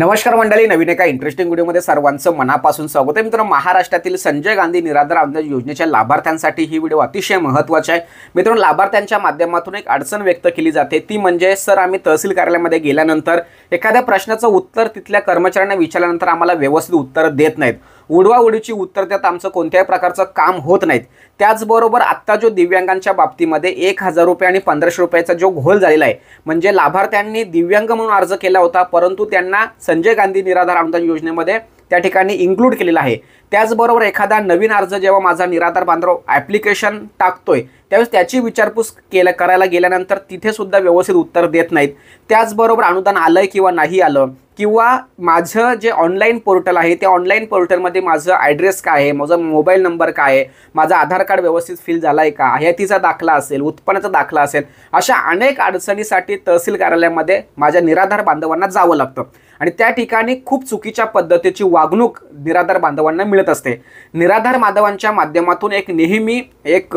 नमस्कार मंडळी, नवीन एका इंटरेस्टिंग व्हिडिओमध्ये सर्वांचं मनापासून स्वागत आहे. मित्रांनो, महाराष्ट्रातील संजय गांधी निराधार अनुदान योजनेच्या लाभार्थ्यांसाठी ही व्हिडिओ अतिशय महत्त्वाचा आहे. मित्रांनो, लाभार्थ्यांच्या माध्यमातून एक अडचण व्यक्त केली जाते, ती म्हणजे सर आम्ही तहसील कार्यालयामध्ये गेल्यानंतर एखाद्या प्रश्नाचं उत्तर तिथल्या कर्मचाऱ्यांना विचारल्यानंतर आम्हाला व्यवस्थित उत्तर देत नाहीत, उडवाउडीची उत्तर देत आमचं कोणत्याही प्रकारचं काम होत नाहीत. त्याचबरोबर आत्ता जो दिव्यांगांच्या बाबतीमध्ये 1000 रुपये आणि 1500 रुपयाचा जो घोल झालेला आहे, म्हणजे लाभार्थ्यांनी दिव्यांग म्हणून अर्ज केला होता परंतु त्यांना संजय गांधी निराधार अनुदान योजनेमध्ये त्या ठिकाणी इन्क्लूड केलेला आहे. त्याचबरोबर एखादा नवीन अर्ज जेव्हा माझा निराधार बांधव ॲप्लिकेशन टाकतोय त्यावेळेस त्याची विचारपूस करायला गेल्यानंतर तिथे सुद्धा व्यवस्थित उत्तर देत नाहीत. त्याचबरोबर अनुदान आलंय किंवा नाही आलं, किंवा माझं जे ऑनलाईन पोर्टल आहे त्या ऑनलाईन पोर्टलमध्ये माझं ॲड्रेस काय आहे, माझा मोबाईल नंबर काय आहे, माझा आधार कार्ड व्यवस्थित फिल झाला आहे का, हयातीचा दाखला असेल, उत्पन्नाचा दाखला असेल, अशा अनेक अडचणीसाठी तहसील कार्यालयामध्ये माझ्या निराधार बांधवांना जावं लागतं आणि त्या ठिकाणी खूप चुकीच्या पद्धतीची वागणूक निराधार बांधवांना मिळत असते. निराधार बांधवांच्या माध्यमातून एक नेहमी एक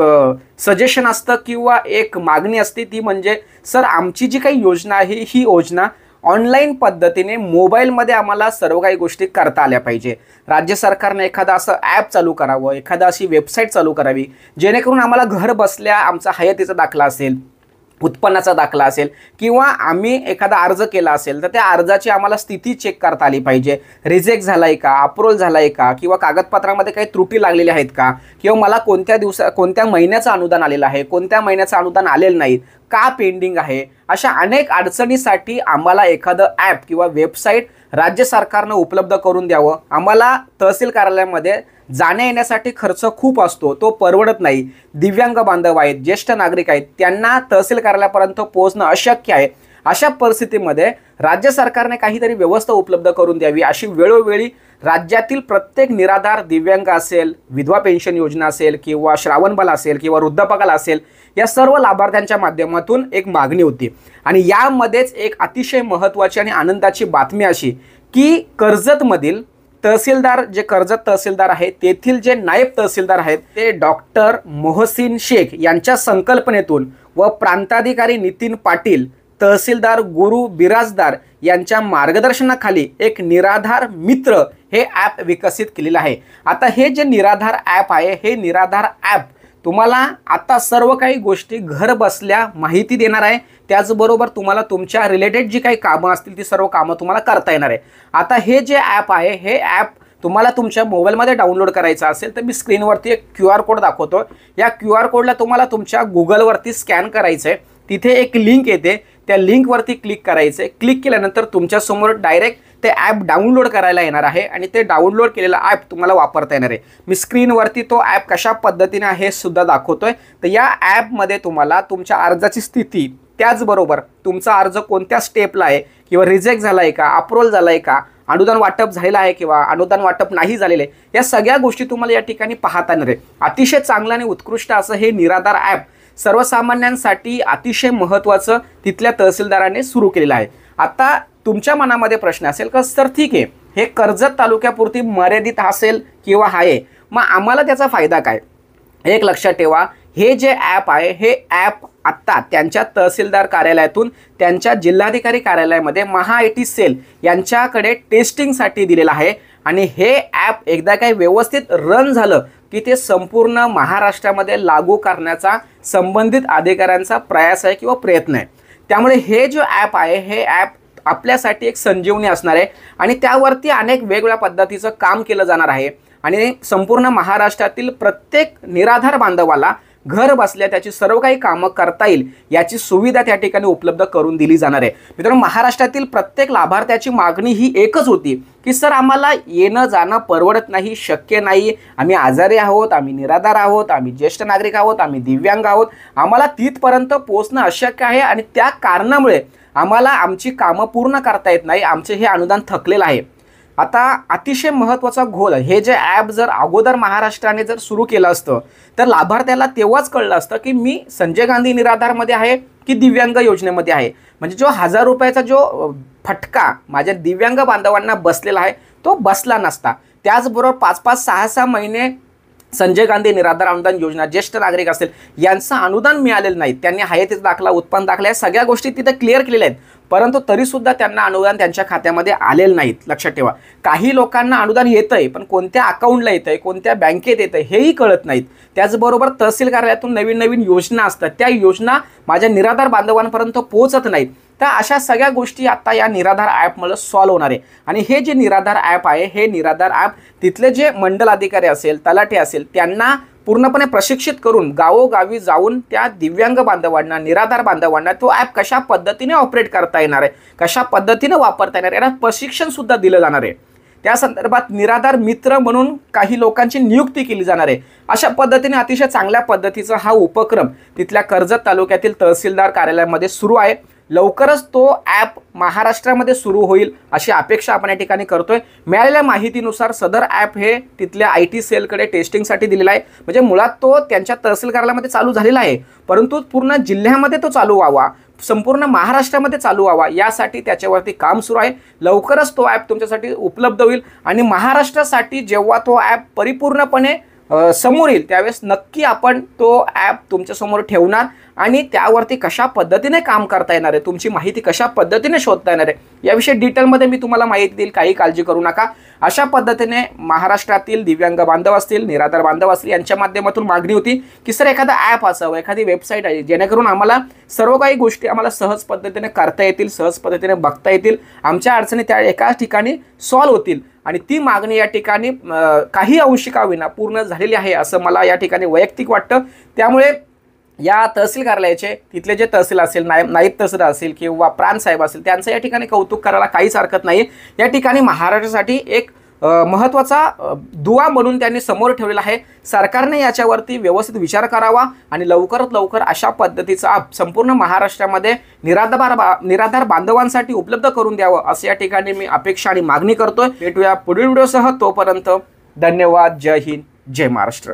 सजेशन असतं किंवा एक मागणी असते, ती म्हणजे सर आमची जी काही योजना आहे ही योजना ऑनलाईन पद्धतीने मोबाईलमध्ये आम्हाला सर्व काही गोष्टी करता आल्या पाहिजे. राज्य सरकारने एखादा असं ॲप चालू करावं, एखादा अशी वेबसाईट चालू करावी जेणेकरून आम्हाला घर बसल्या आमचा हयातीचा दाखला असेल, उत्पन्नाचा दाखला असेल, किंवा आम्ही एखादा अर्ज केला असेल तर त्या अर्जाची आम्हाला स्थिती चेक करता आली पाहिजे. रिजेक्ट झाला आहे का, अप्रूव्हल झाला आहे का, किंवा कागदपत्रामध्ये काही त्रुटी लागलेल्या आहेत का, किंवा मला कोणत्या महिन्याचं अनुदान आलेलं आहे, कोणत्या महिन्याचं अनुदान आलेलं नाही, का पेंडिंग आहे, अशा अनेक अडचणीसाठी आम्हाला एखादं ॲप किंवा वेबसाईट राज्य सरकारनं उपलब्ध करून द्यावं. आम्हाला तहसील कार्यालयामध्ये जाण्या येण्यासाठी खर्च खूप असतो, तो परवडत नाही. दिव्यांग बांधव आहेत, ज्येष्ठ नागरिक आहेत, त्यांना तहसील कार्यालयापर्यंत पोहोचणं अशक्य आहे. अशा परिस्थितीमध्ये राज्य सरकारने काहीतरी व्यवस्था उपलब्ध करून द्यावी, अशी वेळोवेळी राज्यातील प्रत्येक निराधार दिव्यांग असेल, विधवा पेन्शन योजना असेल, किंवा श्रावणबाल असेल, किंवा वृद्धपकाल असेल, या सर्व लाभार्थ्यांच्या माध्यमातून एक मागणी होती. आणि यामध्येच एक अतिशय महत्त्वाची आणि आनंदाची बातमी अशी की कर्जतमधील तहसीलदार, जे कर्जत तहसीलदार आहेत तेथील जे नायब तहसीलदार आहेत ते डॉक्टर मोहसिन शेख यांच्या संकल्पनेतून व प्रांताधिकारी नितीन पाटील, तहसीलदार गुरु बिराजदार यांच्या मार्गदर्शनाखाली एक निराधार मित्र हे ॲप विकसित केलेलं आहे. आता हे जे निराधार ॲप आहे, हे निराधार ॲप तुम्हाला आता सर्व काही गोष्टी घर बसल्या माहिती देणार आहे. त्याचबरोबर तुम्हाला तुमच्या रिलेटेड जी काही कामं असतील ती सर्व कामं तुम्हाला करता येणार आहे. आता हे जे ॲप आहे, हे ॲप तुम्हाला तुमच्या मोबाईलमध्ये डाउनलोड करायचं असेल तर मी स्क्रीनवरती एक QR कोड दाखवतो. या QR कोडला तुम्हाला तुमच्या गुगलवरती स्कॅन करायचं आहे. तिथे एक लिंक येते, त्या लिंकवरती क्लिक करायचं आहे. क्लिक केल्यानंतर तुमच्यासमोर डायरेक्ट ते ॲप डाउनलोड करायला येणार आहे आणि ते डाउनलोड केलेलं ॲप तुम्हाला वापरता येणार आहे. मी स्क्रीनवरती तो ॲप कशा पद्धतीने आहे सुद्धा दाखवतोय. तर या ॲपमध्ये तुम्हाला तुमच्या अर्जाची स्थिती, त्याचबरोबर तुमचा अर्ज कोणत्या स्टेपला आहे, किंवा रिजेक्ट झाला आहे का, अप्रूव्हल झाला आहे का, अनुदान वाटप झालेलं आहे किंवा अनुदान वाटप नाही झालेलं आहे, या सगळ्या गोष्टी तुम्हाला या ठिकाणी पाहता येणार आहे. अतिशय चांगलं आणि उत्कृष्ट असं हे निराधार ॲप सर्वसामान्यांसाठी अतिशय महत्त्वाचं तिथल्या तहसीलदाराने सुरू केलेलं आहे. आता तुमच्या मनामध्ये प्रश्न असेल का सर ठीक आहे, हे कर्जत तालुक्यापुरती मर्यादित असेल किंवा आहे, मग आम्हाला त्याचा फायदा काय? एक लक्षात ठेवा, हे जे ॲप आहे हे ॲप आत्ता त्यांच्या तहसीलदार कार्यालयातून त्यांच्या जिल्हाधिकारी कार्यालयामध्ये महाआयटी सेल यांच्याकडे टेस्टिंगसाठी दिलेलं आहे. आणि हे ॲप एकदा काही व्यवस्थित रन झालं की ते संपूर्ण महाराष्ट्रामध्ये लागू करण्याचा संबंधित अधिकाऱ्यांचा प्रयास आहे किंवा प्रयत्न आहे. त्यामुळे हे जो ॲप आहे हे ॲप आपल्यासाठी एक संजीवनी असणार आहे आणि त्यावरती अनेक वेगवेगळ्या पद्धतीचं काम केलं जाणार आहे आणि संपूर्ण महाराष्ट्रातील प्रत्येक निराधार बांधवाला घर बसल्या त्याची सर्व काही कामं करता येईल याची सुविधा त्या ठिकाणी उपलब्ध करून दिली जाणार आहे. मित्रांनो, महाराष्ट्रातील प्रत्येक लाभार्थ्याची मागणी ही एकच होती की सर आम्हाला येणं जाणं परवडत नाही, शक्य नाही, आम्ही आजारी आहोत, आम्ही निराधार आहोत, आम्ही ज्येष्ठ नागरिक आहोत, आम्ही दिव्यांग आहोत, आम्हाला तिथपर्यंत पोहोचणं अशक्य आहे आणि त्या कारणामुळे आम्हाला आमची कामं पूर्ण करता येत नाही, आमचे हे अनुदान थकलेलं आहे. आता अतिशय महत्त्वाचा घोल, हे जे ॲप जर अगोदर महाराष्ट्राने जर सुरू केलं असतं तर लाभार्थ्याला तेव्हाच कळलं असतं की मी संजय गांधी निराधारमध्ये आहे की दिव्यांग योजनेमध्ये आहे. म्हणजे जो 1000 रुपयाचा जो फटका माझ्या दिव्यांग बांधवांना बसलेला आहे तो बसला नसता. त्याचबरोबर 5-5, 6-6 महिने संजय गांधी निराधार अनुदान योजना, ज्येष्ठ नागरिक असेल यांचं अनुदान मिळालेलं नाही, त्यांनी हयातीचा दाखला, उत्पन्न दाखला या सगळ्या गोष्टी तिथे क्लिअर केलेल्या आहेत, परंतु तरीसुद्धा त्यांना अनुदान त्यांच्या खात्यामध्ये आलेलं नाहीत. लक्षात ठेवा, काही लोकांना अनुदान येतंय पण कोणत्या अकाउंटला येतंय, कोणत्या बँकेत येतंय हेही कळत नाहीत. त्याचबरोबर तहसील कार्यालयातून नवीन नवीन योजना असतात, त्या योजना माझ्या निराधार बांधवांपर्यंत पोहोचत नाहीत. तर अशा सगळ्या गोष्टी आता या निराधार ॲपमुळे सॉल्व्ह होणार आहे. आणि हे जे निराधार ॲप आहे, हे निराधार ॲप तिथले जे मंडल अधिकारी असेल, तलाठी असेल, त्यांना पूर्णपणे प्रशिक्षित करून गावोगावी जाऊन त्या दिव्यांग बांधवांना, निराधार बांधवांना तो ॲप कशा पद्धतीने ऑपरेट करता येणार आहे, कशा पद्धतीने वापरता येणार आहे, याला प्रशिक्षणसुद्धा दिलं जाणार आहे. त्या संदर्भात निराधार मित्र म्हणून काही लोकांची नियुक्ती केली जाणार आहे. अशा पद्धतीने अतिशय चांगल्या पद्धतीचा हा उपक्रम तिथल्या कर्जत तालुक्यातील तहसीलदार कार्यालयामध्ये सुरू आहे. लवकरच तो ॲप महाराष्ट्रामध्ये सुरू होईल अशी अपेक्षा आपण या ठिकाणी करतोय. मिळालेल्या माहितीनुसार सदर ॲप हे तिथल्या IT सेलकडे टेस्टिंगसाठी दिलेला आहे. म्हणजे मुळात तो त्यांच्या तहसील कार्यालयामध्ये चालू झालेला आहे, परंतु पूर्ण जिल्ह्यामध्ये तो चालू व्हावा, संपूर्ण महाराष्ट्रामध्ये चालू व्हावा यासाठी त्याच्यावरती काम सुरू आहे. लवकरच तो ॲप तुमच्यासाठी उपलब्ध होईल आणि महाराष्ट्रासाठी जेव्हा तो ॲप परिपूर्णपणे समोर येईल त्यावेळेस नक्की आपण तो ॲप तुमच्यासमोर ठेवणार आणि त्यावरती कशा पद्धतीने काम करता येणार आहे, तुमची माहिती कशा पद्धतीने शोधता येणार आहे याविषयी डिटेलमध्ये मी तुम्हाला माहिती देईल. काही काळजी करू नका. अशा पद्धतीने महाराष्ट्रातील दिव्यांग बांधव असतील, निराधार बांधव असतील यांच्या माध्यमातून मागणी होती की सर एखादा ॲप असावं, एखादी वेबसाईट आहे जेणेकरून आम्हाला सर्व काही गोष्टी आम्हाला सहज पद्धतीने करता येतील, सहज पद्धतीने बघता येतील, आमच्या अडचणी त्या एकाच ठिकाणी सॉल्व्ह होतील. आणि ती मागणी या ठिकाणी काही अंशी का होईना पूर्ण झालेली आहे असं मला या ठिकाणी वैयक्तिक वाटतं. त्यामुळे या तहसील कार्यालयाचे तिथले जे तहसील असेल, नायब तहसीलदार असेल किंवा प्रांत साहेब असेल त्यांचं या ठिकाणी कौतुक करायला काहीच हरकत नाही. या ठिकाणी महाराष्ट्रासाठी एक महत्त्वाचा दुवा म्हणून त्यांनी समोर ठेवलेला आहे. सरकारने याच्यावरती व्यवस्थित विचार करावा आणि लवकरात लवकर अशा पद्धतीचा संपूर्ण महाराष्ट्रामध्ये निराधार बांधवांसाठी उपलब्ध करून द्यावं असं या ठिकाणी मी अपेक्षा आणि मागणी करतोय. भेटूया पुढील व्हिडिओसह. तोपर्यंत धन्यवाद. जय हिंद, जय महाराष्ट्र.